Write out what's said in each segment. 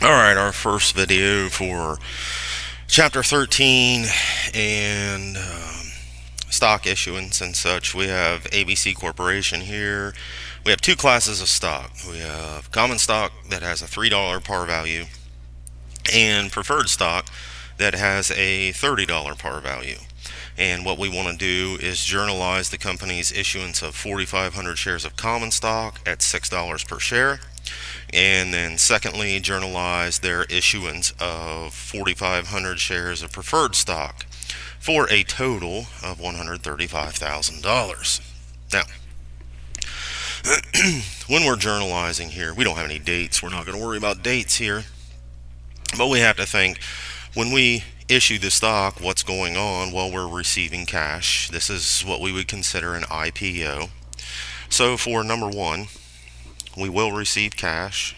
Alright, our first video for Chapter 13 and stock issuance and such. We have ABC Corporation here. We have two classes of stock. We have common stock that has a $3 par value and preferred stock that has a $30 par value. And what we want to do is journalize the company's issuance of 4,500 shares of common stock at $6 per share. And then secondly, journalize their issuance of 4,500 shares of preferred stock for a total of $135,000. Now, when we're journalizing here, we don't have any dates. We're not going to worry about dates here. But we have to think, when we issue the stock, what's going on? Well, we're receiving cash. This is what we would consider an IPO. So for number one, we will receive cash.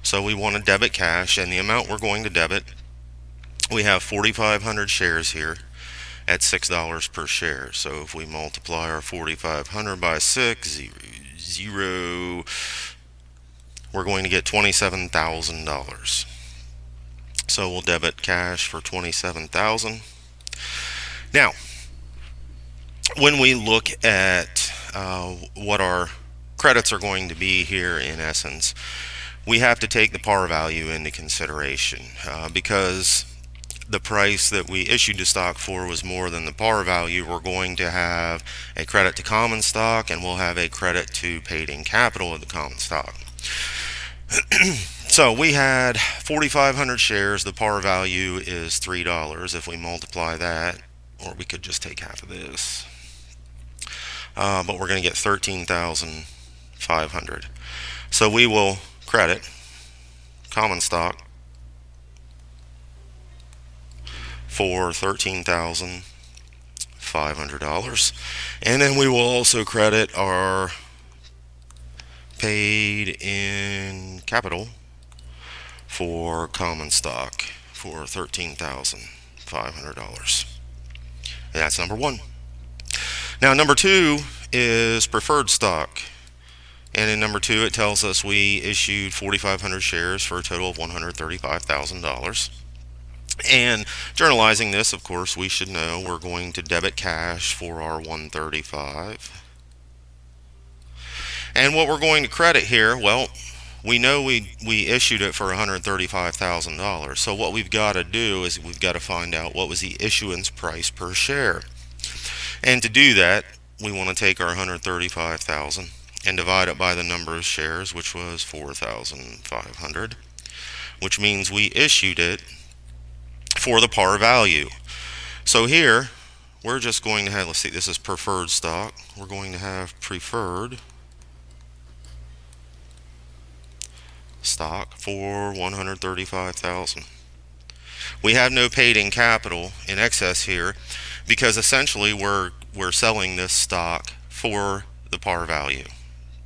So we want to debit cash, and the amount we're going to debit, we have 4,500 shares here at $6 per share. So if we multiply our 4,500 by 6, we're going to get $27,000. So we'll debit cash for $27,000. Now, when we look at what our credits are going to be here, in essence, we have to take the par value into consideration because the price that we issued the stock for was more than the par value. We're going to have a credit to common stock, and we'll have a credit to paid-in capital of the common stock. So we had 4,500 shares. The par value is $3. If we multiply that, or we could just take half of this, but we're going to get 13,500. So we will credit common stock for $13,500, and then we will also credit our paid in capital for common stock for $13,500. And that's number one. Now, number two is preferred stock. And in number two, it tells us we issued 4,500 shares for a total of $135,000. And journalizing this, of course, we should know we're going to debit cash for our 135. And what we're going to credit here, well, we know we issued it for $135,000. So what we've got to do is we've got to find out what was the issuance price per share. And to do that, we want to take our 135,000 and divide it by the number of shares, which was 4,500, which means we issued it for the par value. So here, we're just going to have, let's see, this is preferred stock. We're going to have preferred stock for 135,000. We have no paid-in capital in excess here because essentially we're selling this stock for the par value.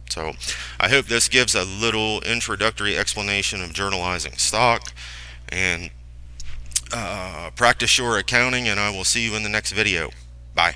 So I hope this gives a little introductory explanation of journalizing stock, and practice your accounting, and I will see you in the next video. Bye.